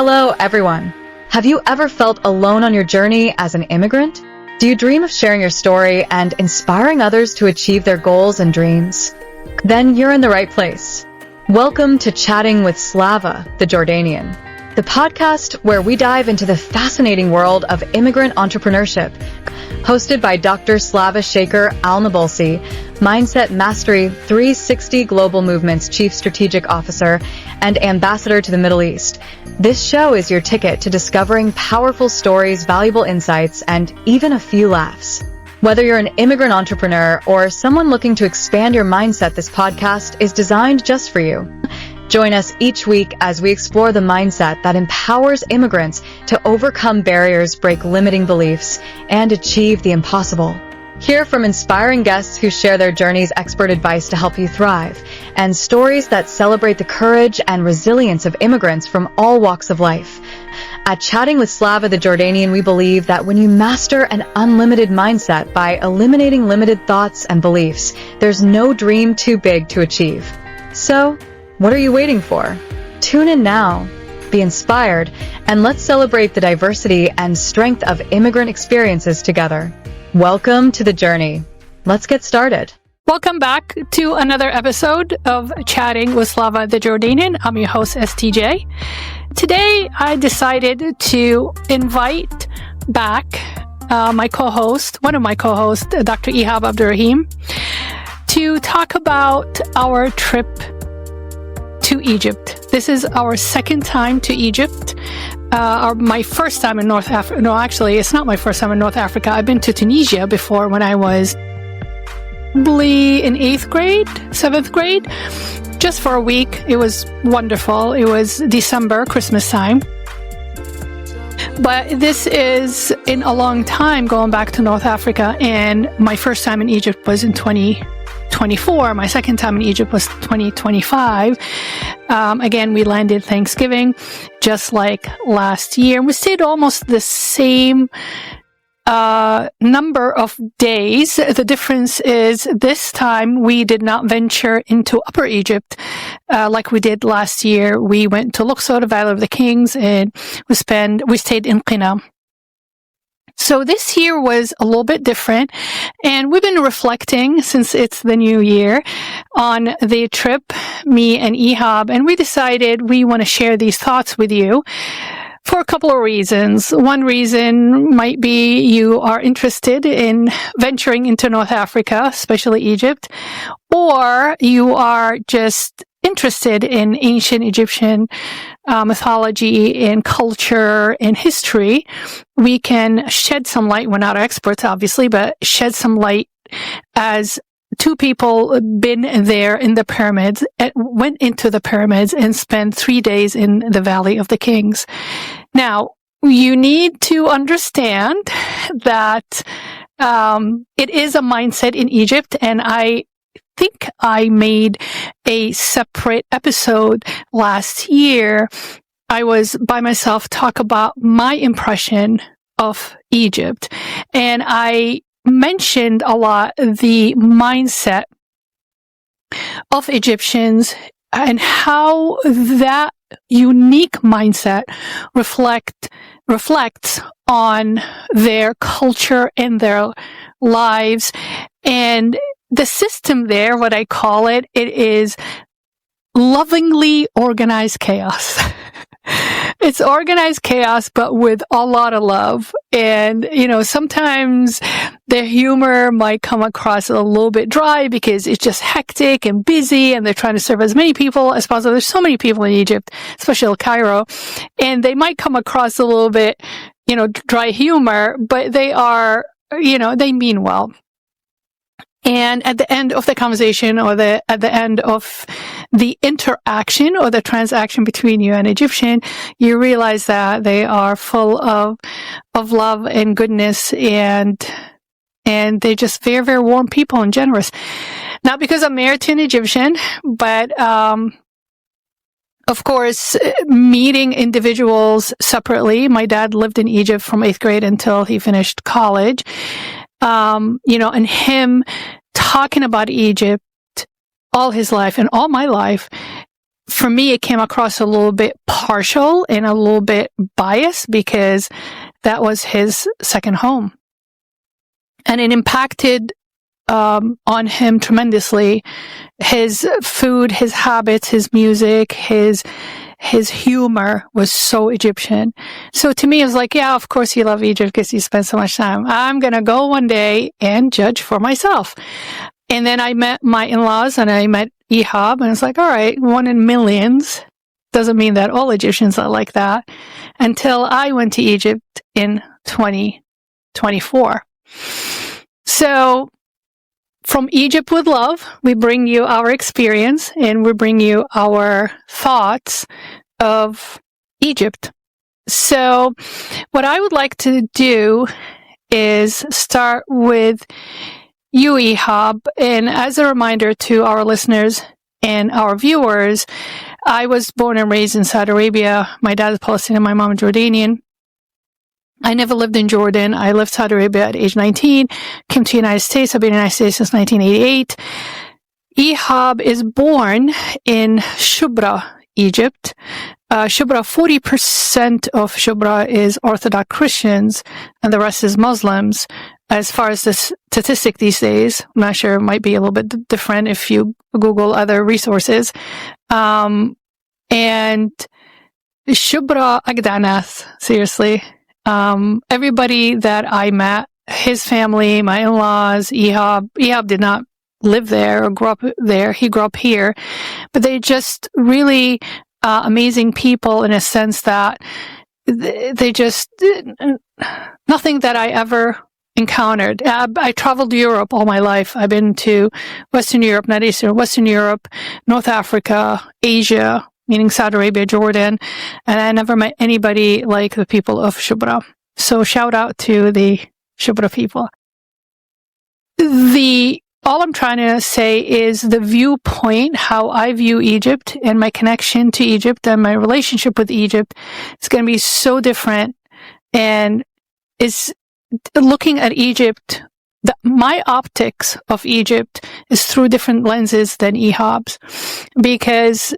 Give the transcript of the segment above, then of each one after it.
Hello, everyone. Have you ever felt alone on your journey as an immigrant? Do you dream of sharing your story and inspiring others to achieve their goals and dreams? Then you're in the right place. Welcome to Chatting with Slava the Jordanian, the podcast where we dive into the fascinating world of immigrant entrepreneurship. Hosted by Dr. Slava Shaker Al-Nabolsi, Mindset Mastery 360 Global Movement's Chief Strategic Officer and Ambassador to the Middle East. This show is your ticket to discovering powerful stories, valuable insights, and even a few laughs. Whether you're an immigrant entrepreneur or someone looking to expand your mindset, this podcast is designed just for you. Join us each week as we explore the mindset that empowers immigrants to overcome barriers, break limiting beliefs, and achieve the impossible. Hear from inspiring guests who share their journey's expert advice to help you thrive, and stories that celebrate the courage and resilience of immigrants from all walks of life. At Chatting with Slava the Jordanian, we believe that when you master an unlimited mindset by eliminating limited thoughts and beliefs, there's no dream too big to achieve. So, what are you waiting for? Tune in now, be inspired, and let's celebrate the diversity and strength of immigrant experiences together. Welcome to the journey. Let's get started. Welcome back to another episode of Chatting with Slava the Jordanian. I'm your host, STJ. Today, I decided to invite back one of my co-hosts, Dr. Ehab Abdraeim, to talk about our trip to Egypt. This is our second time to Egypt. My first time in North Africa. No, actually, it's not my first time in North Africa. I've been to Tunisia before when I was probably in 7th grade, just for a week. It was wonderful. It was December, Christmas time. But this is in a long time going back to North Africa, and my first time in Egypt was in 2024. My second time in Egypt was 2025. Again, we landed Thanksgiving, just like last year. We stayed almost the same number of days. The difference is this time we did not venture into Upper Egypt like we did last year. We went to Luxor, the Valley of the Kings, and we stayed in Qina. So this year was a little bit different, and we've been reflecting since it's the new year on the trip, me and Ehab, and we decided we want to share these thoughts with you for a couple of reasons. One reason might be you are interested in venturing into North Africa, especially Egypt, or you are just interested in ancient Egyptian mythology and culture and history. We can shed some light. We're not experts, obviously, but shed some light as two people been there in the pyramids, went into the pyramids and spent 3 days in the Valley of the Kings. Now, you need to understand that it is a mindset in Egypt, and I think I made a separate episode last year. I was by myself talk about my impression of Egypt, and I mentioned a lot the mindset of Egyptians and how that unique mindset reflects on their culture and their lives. And the system there, what I call it is lovingly organized chaos. It's organized chaos, but with a lot of love. And, sometimes their humor might come across a little bit dry because it's just hectic and busy, and they're trying to serve as many people as possible. There's so many people in Egypt, especially Cairo, and they might come across a little bit, dry humor, but they are, they mean well. And at the end of the conversation, or at the end of the interaction or the transaction between you and Egyptian, you realize that they are full of love and goodness, and they're just very, very warm people and generous. Not because I'm married to an Egyptian, but of course, meeting individuals separately. My dad lived in Egypt from 8th grade until he finished college. And him talking about Egypt all his life and all my life for me, it came across a little bit partial and a little bit biased because that was his second home. And it impacted on him tremendously. His food, his habits, his music, his humor was so Egyptian. So to me, it was like, yeah, of course you love Egypt because you spend so much time. I'm going to go one day and judge for myself. And then I met my in-laws and I met Ehab, and it's like, all right, one in millions. Doesn't mean that all Egyptians are like that. Until I went to Egypt in 2024. So from Egypt with Love, we bring you our experience and we bring you our thoughts of Egypt. So what I would like to do is start with you, Ehab. And as a reminder to our listeners and our viewers, I was born and raised in Saudi Arabia. My dad is Palestinian, my mom is Jordanian. I never lived in Jordan. I left Saudi Arabia at age 19, came to the United States. I've been in the United States since 1988. Ehab is born in Shubra, Egypt. Shubra, 40% of Shubra is Orthodox Christians, and the rest is Muslims. As far as the statistic these days, I'm not sure, it might be a little bit different if you Google other resources. And Shubra Agdanath, seriously. Everybody that I met, his family, my in-laws, Ehab did not live there or grow up there. He grew up here. But they're just really amazing people in a sense that they just, nothing that I ever encountered. I traveled Europe all my life. I've been to Western Europe, not Eastern, Western Europe, North Africa, Asia, meaning Saudi Arabia, Jordan, and I never met anybody like the people of Shubra. So shout out to the Shubra people. All I'm trying to say is the viewpoint, how I view Egypt and my connection to Egypt and my relationship with Egypt is going to be so different. And is looking at Egypt, my optics of Egypt is through different lenses than Ehab's. Because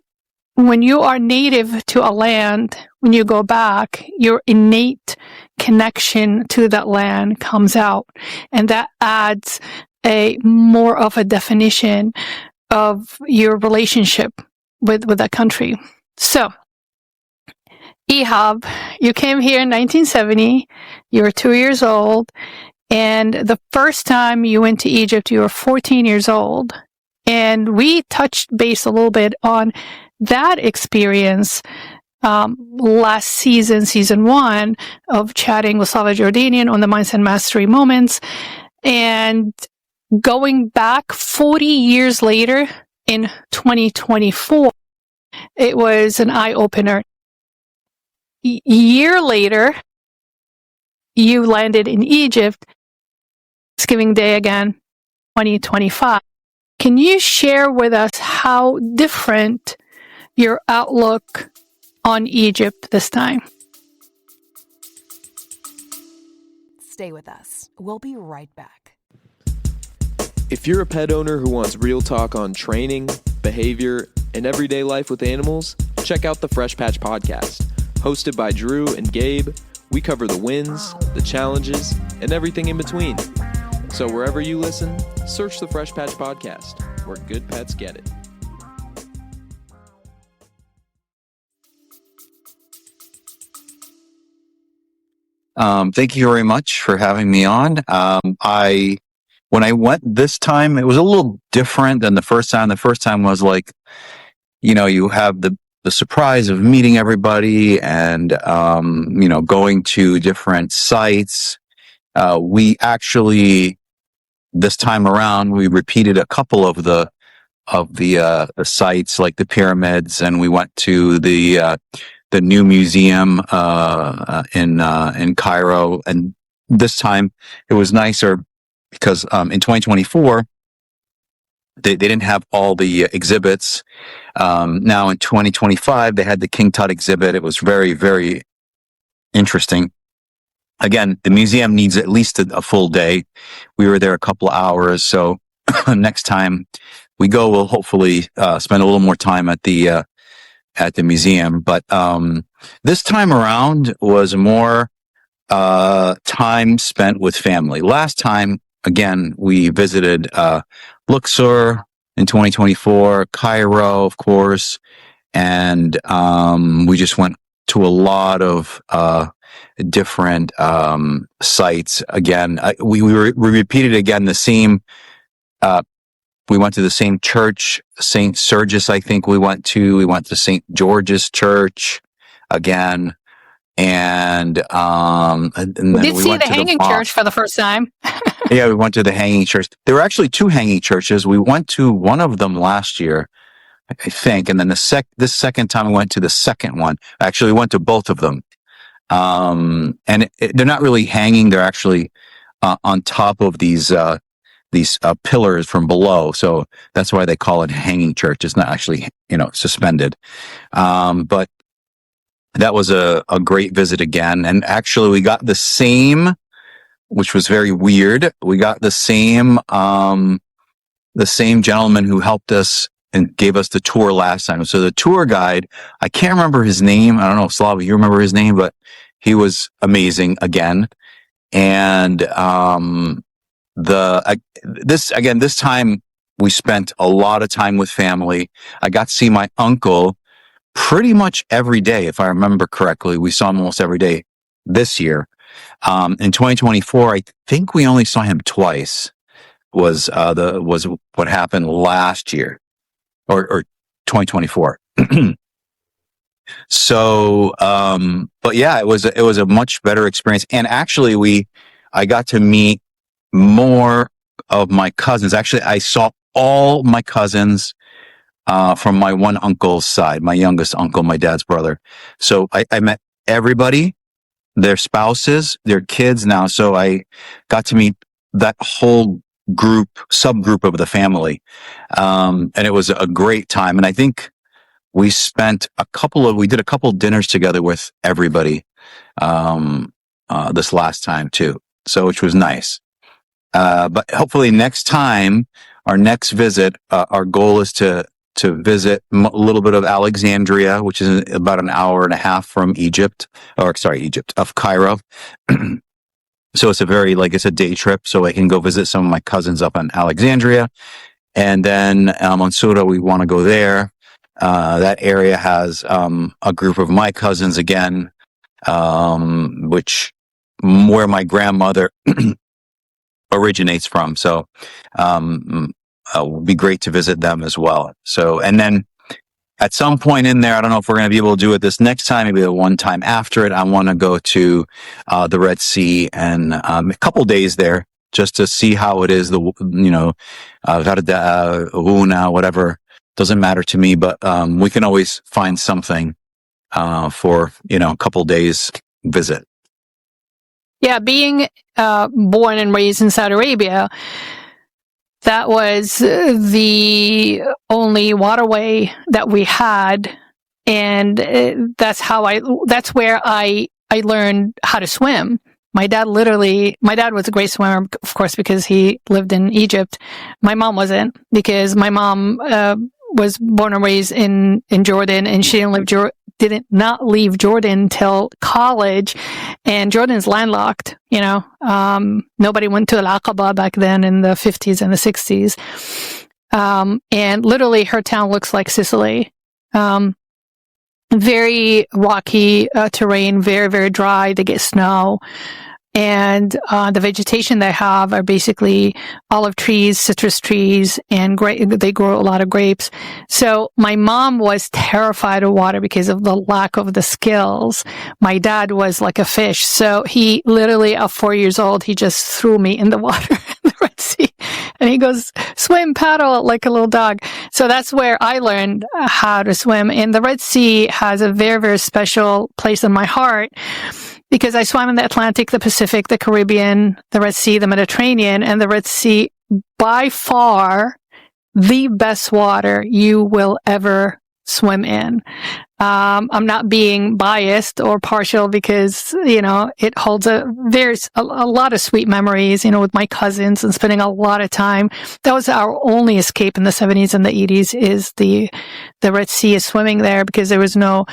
when you are native to a land, when you go back, your innate connection to that land comes out. And that adds a more of a definition of your relationship with that country. So, Ehab, you came here in 1970. You were 2 years old. And the first time you went to Egypt, you were 14 years old. And we touched base a little bit on that experience last season 1 of chatting with Slava the Jordanian on the Mindset Mastery Moments. And going back 40 years later in 2024, it was an eye-opener. Year later, you landed in Egypt, Thanksgiving Day again, 2025. Can you share with us how different your outlook on Egypt this time? Stay with us. We'll be right back. If you're a pet owner who wants real talk on training, behavior, and everyday life with animals, check out the Fresh Patch Podcast. Hosted by Drew and Gabe, we cover the wins, the challenges, and everything in between. So wherever you listen, search the Fresh Patch Podcast, where good pets get it. Thank you very much for having me on. When I went this time, it was a little different than the first time. The first time was like, you have the surprise of meeting everybody and, going to different sites. We actually, this time around, we repeated a couple of the sites, like the pyramids, and we went to the new museum in Cairo. And this time it was nicer because in 2024 they didn't have all the exhibits. Now in 2025 they had the King Tut exhibit. It was very, very interesting. Again, the museum needs at least a full day. We were there a couple of hours, so next time we go, we'll hopefully spend a little more time at the at the museum. But this time around was more time spent with family. Last time, again, we visited Luxor in 2024, Cairo, of course, and we just went to a lot of different sites. Again, we repeated again the same. We went to the same church, St. Sergius, I think we went to. We went to St. George's Church again. And then we did we see went the to hanging church for the first time. Yeah, we went to the hanging church. There were actually 2 hanging churches. We went to one of them last year, I think, and then this second time we went to the second one. Actually, we went to both of them. And they're not really hanging; they're actually on top of these pillars from below. So that's why they call it hanging church. It's not actually suspended. But that was a great visit again. And actually we got the same, which was very weird. We got the same gentleman who helped us and gave us the tour last time. So the tour guide, I can't remember his name. I don't know if Slava, you remember his name, but he was amazing again. And, this time we spent a lot of time with family. I got to see my uncle pretty much every day, if I remember correctly. We saw him almost every day this year. In 2024, I think we only saw him twice. Was what happened last year, or 2024. So, but yeah, it was a much better experience. And actually, I got to meet more of my cousins. Actually, I saw all my cousins from my one uncle's side, my youngest uncle, my dad's brother. So I met everybody, their spouses, their kids now. So I got to meet that whole subgroup of the family. And it was a great time. And I think we did a couple dinners together with everybody, this last time too. So, which was nice. But hopefully next time, our next visit, our goal is to visit a little bit of Alexandria, which is about an hour and a half from of Cairo. So it's it's a day trip. So I can go visit some of my cousins up in Alexandria. And then Mansoura, we want to go there. That area has a group of my cousins again, where my grandmother originates from. So it would be great to visit them as well. So, and then at some point in there, I don't know if we're going to be able to do it this next time, maybe the one time after it, I want to go to the Red Sea and a couple days there just to see how it is, Garda, Huna, whatever. Doesn't matter to me, but we can always find something for, a couple days visit. Yeah, being born and raised in Saudi Arabia, that was the only waterway that we had, and that's where I learned how to swim. My dad was a great swimmer, of course, because he lived in Egypt. My mom wasn't, because my mom was born and raised in Jordan, and she did not leave Jordan till college, and Jordan's landlocked. Nobody went to Al-Aqaba back then in the 50s and the 60s. And literally her town looks like Sicily. Very rocky terrain, very, very dry. They get snow. And the vegetation they have are basically olive trees, citrus trees, and they grow a lot of grapes. So my mom was terrified of water because of the lack of the skills. My dad was like a fish. So he literally, at 4 years old, he just threw me in the water in the Red Sea. And he goes, swim, paddle, like a little dog. So that's where I learned how to swim. And the Red Sea has a very, very special place in my heart, because I swam in the Atlantic, the Pacific, the Caribbean, the Red Sea, the Mediterranean, and the Red Sea, by far, the best water you will ever swim in. I'm not being biased or partial because, it holds there's a lot of sweet memories, with my cousins and spending a lot of time. That was our only escape in the 70s and the 80s is the Red Sea, is swimming there, because there was no,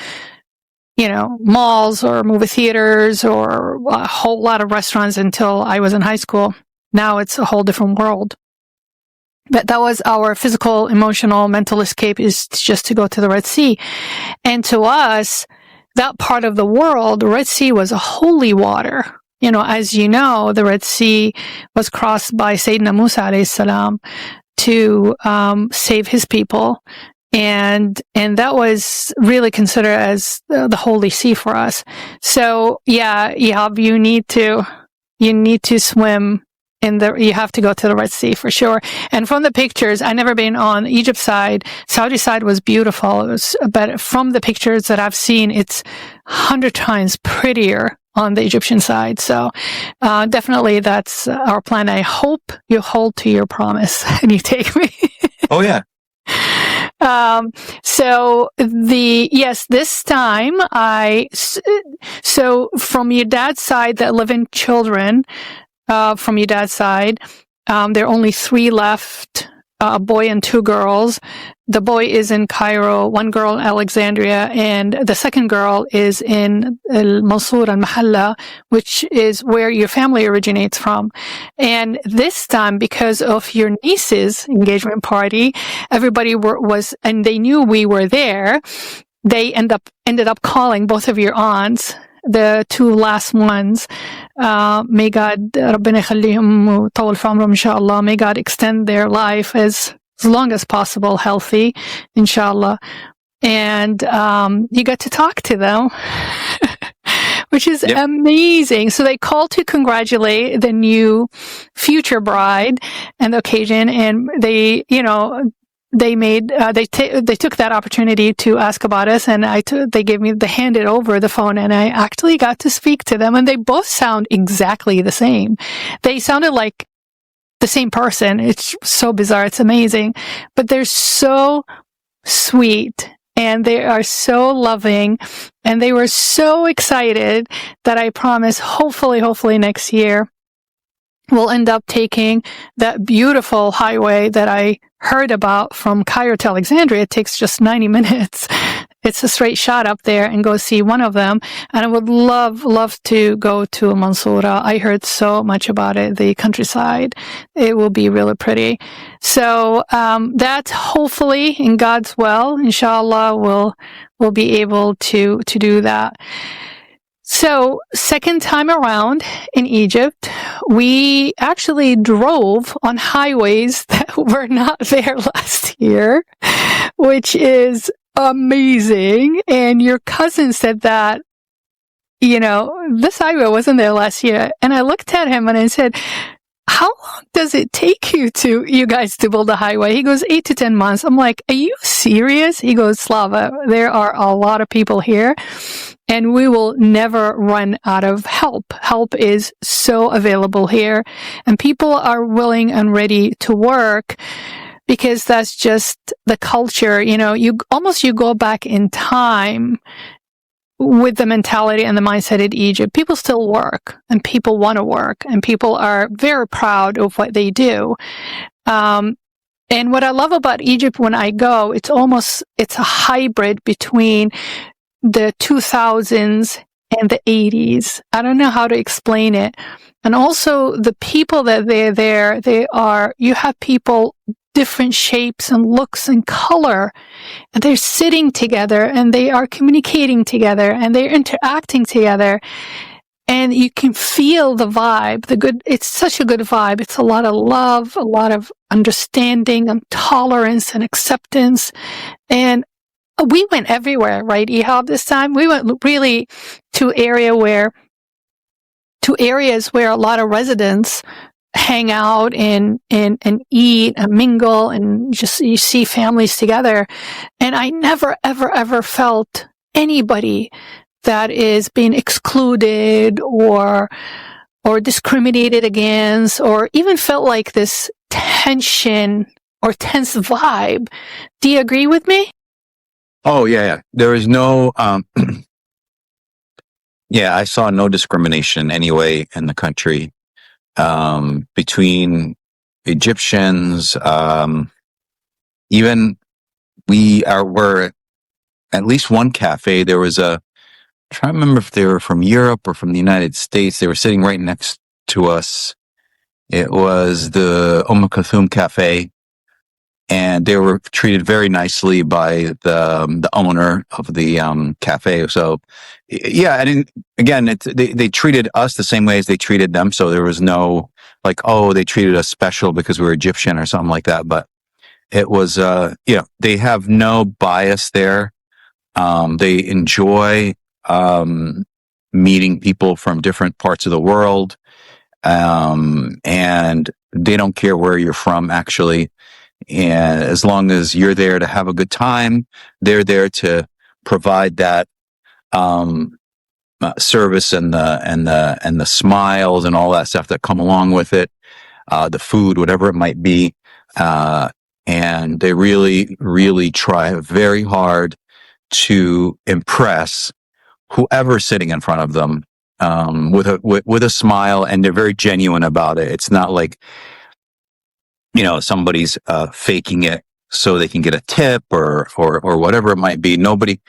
malls or movie theaters or a whole lot of restaurants until I was in high school. Now it's a whole different world. But that was our physical, emotional, mental escape, is just to go to the Red Sea. And to us, that part of the world, the Red Sea was a holy water. As you know, the Red Sea was crossed by Sayyidina Musa alayhi salam to save his people. And that was really considered as the Holy Sea for us. So yeah, Ehab, you need to swim you have to go to the Red Sea for sure. And from the pictures, I've never been on Egypt side. Saudi side was beautiful. But from the pictures that I've seen, it's 100 times prettier on the Egyptian side. So, definitely that's our plan. I hope you hold to your promise and you take me. Oh yeah. This time so from your dad's side that live in children, from your dad's side, there are only 3 left, a boy and 2 girls. The boy is in Cairo, 1 girl in Alexandria, and the second girl is in Mansour and Mahalla, which is where your family originates from. And this time, because of your niece's engagement party, everybody was, and they knew we were there, they ended up calling both of your aunts, the 2 last ones. May God, ربنا يخليهم ويطول في عمرهم إن شاء الله. May God extend their life as long as possible, healthy, inshallah. And you got to talk to them, which is amazing. So they called to congratulate the new future bride and the occasion, and they, they took that opportunity to ask about us, and they handed over the phone, and I actually got to speak to them, and they both sound exactly the same. They sounded like the same person. It's so bizarre. It's amazing, but they're so sweet and they are so loving, and they were so excited that I promise hopefully next year we'll end up taking that beautiful highway that I heard about from Cairo to Alexandria. It takes just 90 minutes. It's a straight shot up there, and go see one of them. And I would love to go to Mansoura. I heard so much about it, the countryside. It will be really pretty. So, that hopefully in God's will, inshallah, we'll be able to do that. So, second time around in Egypt, we actually drove on highways that were not there last year, which is amazing. And your cousin said that, this highway wasn't there last year. And I looked at him and I said, how long does it take you guys to build a highway? He goes, 8 to 10 months. I'm like, are you serious? He goes, Slava, there are a lot of people here, and we will never run out of help. Help is so available here, and people are willing and ready to work, because that's just the culture. You go back in time with the mentality and the mindset in Egypt. People still work, and people want to work, and people are very proud of what they do. And what I love about Egypt when I go, it's a hybrid between the 2000s and the 80s. I don't know how to explain it. And also the people that they're there, you have people different shapes and looks and color, and they're sitting together and they are communicating together and they're interacting together, and you can feel the vibe, it's such a good vibe. It's a lot of love, a lot of understanding and tolerance and acceptance. And we went everywhere, right, Ehab, this time? We went really to areas where a lot of residents hang out and eat and mingle, and just you see families together. And I never, ever felt anybody that is being excluded or discriminated against, or even felt like this tension or tense vibe. Do you agree with me? Oh, yeah. There is no, yeah, I saw no discrimination anyway in the country, between Egyptians. Even were at least one cafe. There was trying to remember if they were from Europe or from the United States. They were sitting right next to us. It was the Kulthum Cafe, and they were treated very nicely by the owner of the cafe. So, yeah, they treated us the same way as they treated them. So there was no like, oh, they treated us special because we were Egyptian or something like that. But it was, they have no bias there. They enjoy meeting people from different parts of the world, and they don't care where you're from, actually. And as long as you're there to have a good time, they're there to provide that service and the smiles and all that stuff that come along with it, the food, whatever it might be, and they really, really try very hard to impress whoever's sitting in front of them, with a smile, and they're very genuine about it. It's not like, somebody's faking it so they can get a tip or whatever it might be. Nobody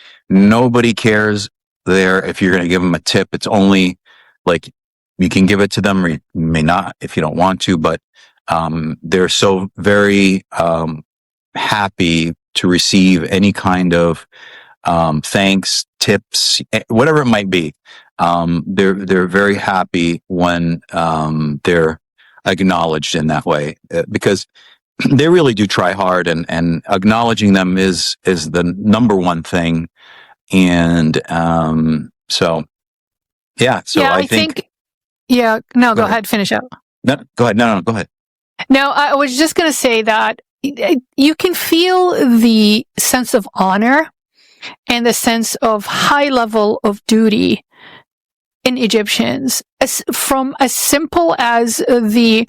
cares there if you're going to give them a tip. It's only like you can give it to them, or you may not if you don't want to, but they're so very happy to receive any kind of thanks, tips, whatever it might be. They're very happy when they're acknowledged in that way, because they really do try hard, and acknowledging them is the number one thing. And so I think yeah, no, go ahead, finish up. No, go ahead. No, go ahead. No, I was just going to say that you can feel the sense of honor and the sense of high level of duty in Egyptians, from as simple as the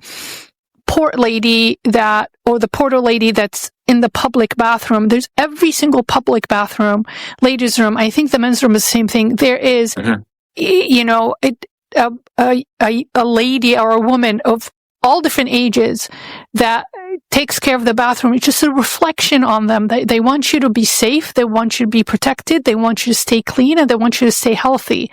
port lady or the porter lady that's in the public bathroom. There's every single public bathroom, ladies' room. I think the men's room is the same thing. There is, a lady or a woman of all different ages that takes care of the bathroom. It's just a reflection on them. They want you to be safe. They want you to be protected. They want you to stay clean, and they want you to stay healthy.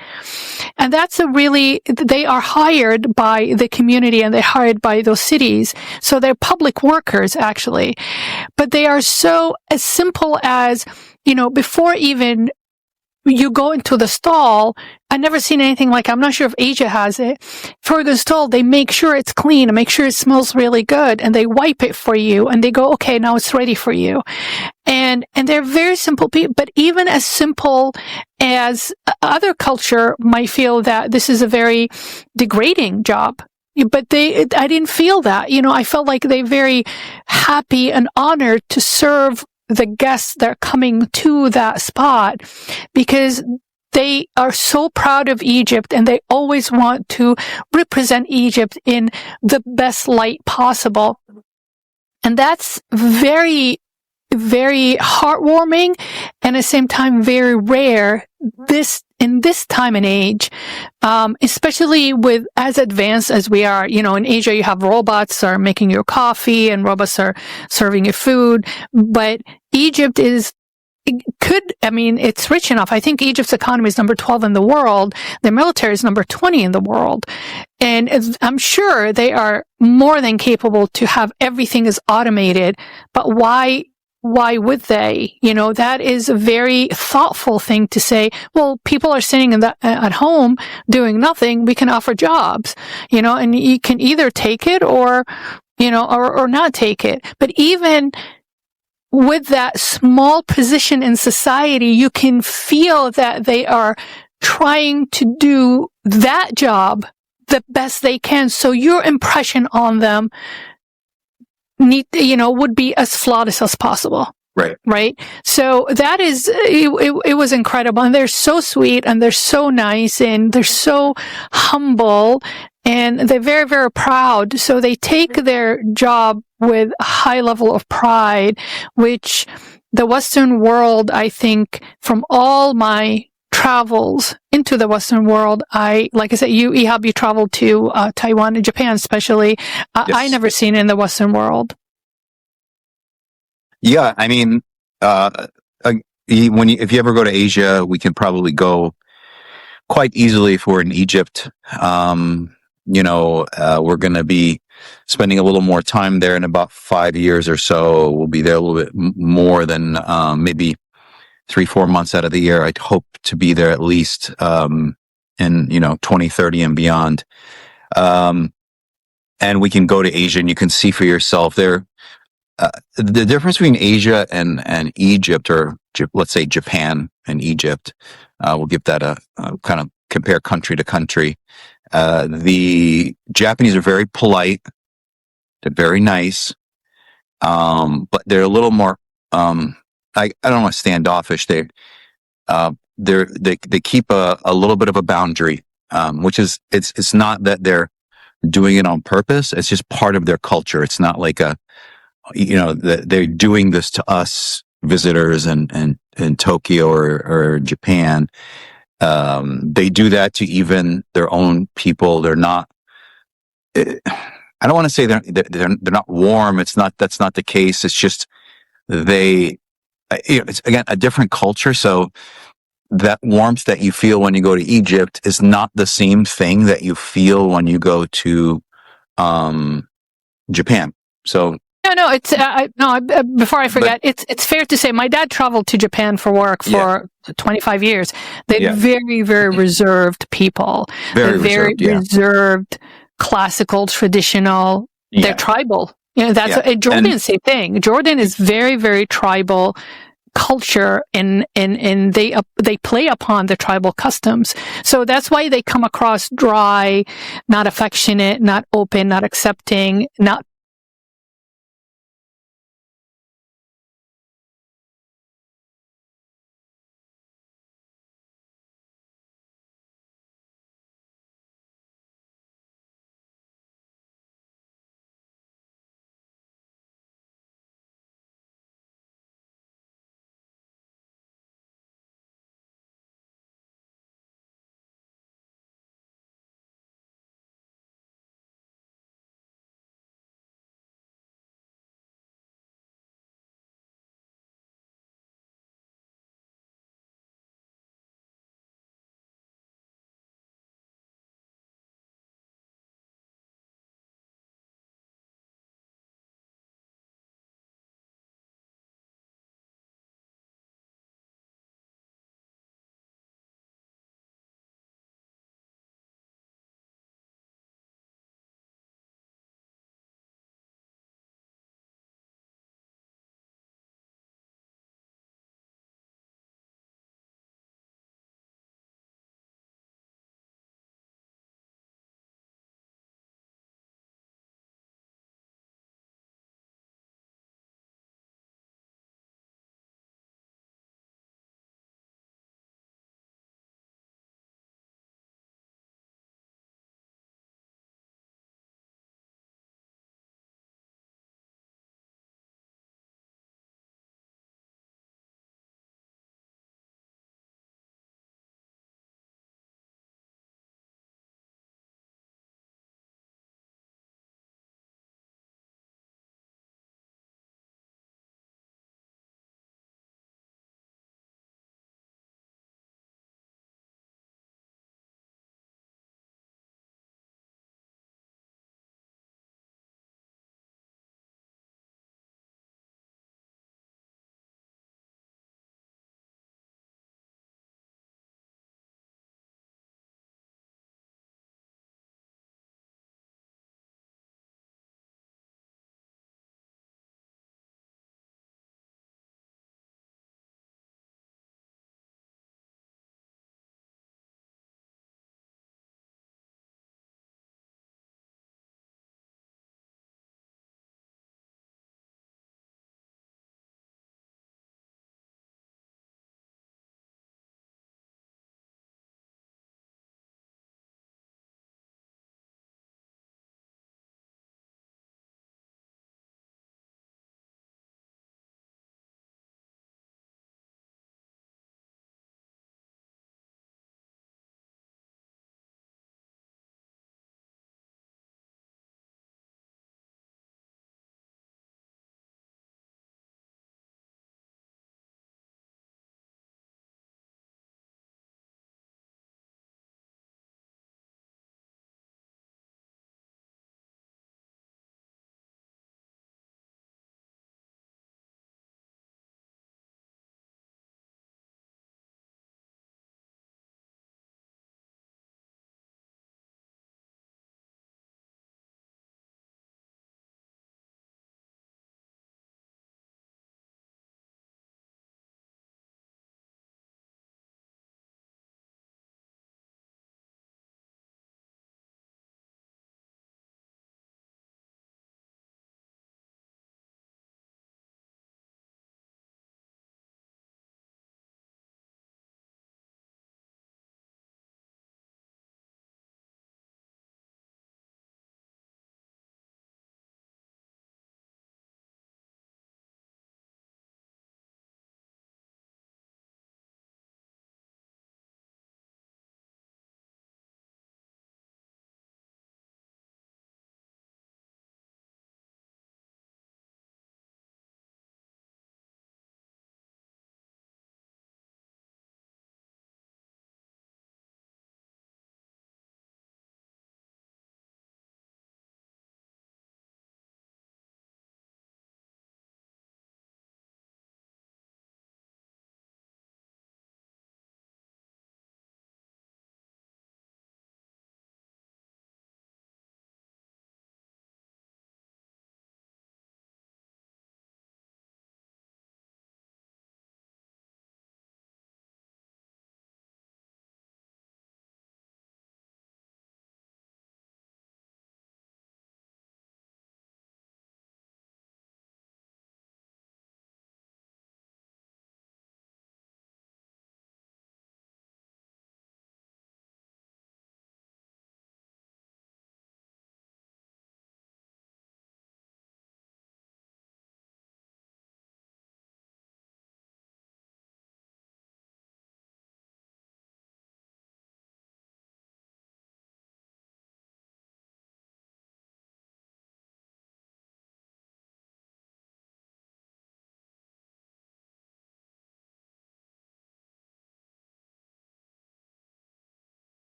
And they are hired by the community, and they're hired by those cities. So they're public workers, actually. But they are so as simple as, before even you go into the stall, I've never seen anything like, I'm not sure if Asia has it. For the stall, they make sure it's clean and make sure it smells really good, and they wipe it for you, and they go, okay, now it's ready for you. And they're very simple people, but even as simple as other culture might feel that this is a very degrading job. But I didn't feel that. I felt like they're very happy and honored to serve the guests that are coming to that spot, because they are so proud of Egypt, and they always want to represent Egypt in the best light possible. And that's very, very heartwarming, and at the same time very rare in this time and age, especially with as advanced as we are. In Asia, you have robots are making your coffee, and robots are serving your food. But Egypt it's rich enough. I think Egypt's economy is number 12 in the world. Their military is number 20 in the world. And I'm sure they are more than capable to have everything is automated. But why would they? That is a very thoughtful thing to say. Well, people are sitting at home doing nothing. We can offer jobs, and you can either take it or not take it. But even with that small position in society, you can feel that they are trying to do that job the best they can. So your impression on them would be as flawless as possible. Right. So that is, it was incredible. And they're so sweet, and they're so nice, and they're so humble, and they're very, very proud. So they take their job with a high level of pride, which the Western world, I think, from all my travels into the Western world, like I said, Ehab, you traveled to Taiwan and Japan, especially. Yes. I never seen it in the Western world. Yeah, I mean, if you ever go to Asia, we can probably go quite easily if we're in Egypt. We're going to be spending a little more time there in about 5 years or so. We'll be there a little bit more than maybe 3-4 months out of the year. I'd hope to be there at least in 2030 and beyond. And we can go to Asia and you can see for yourself there. The difference between Asia and Egypt, or let's say Japan and Egypt, we'll give that a kind of compare country to country. The Japanese are very polite. They're very nice. But they're a little more, I don't want to standoffish. They keep a little bit of a boundary, which is, it's not that they're doing it on purpose. It's just part of their culture. It's not like they're doing this to us visitors in Tokyo or Japan. They do that to even their own people. They're not, I don't want to say they're not warm. That's not the case. It's just it's again a different culture. So that warmth that you feel when you go to Egypt is not the same thing that you feel when you go to Japan. So No, it's before I forget, it's fair to say my dad traveled to Japan for work for 25 years. They're very, very reserved people. Very reserved, classical, traditional. They're tribal. That's Jordan, same thing. Jordan is very, very tribal culture, and they play upon the tribal customs. So that's why they come across dry, not affectionate, not open, not accepting, not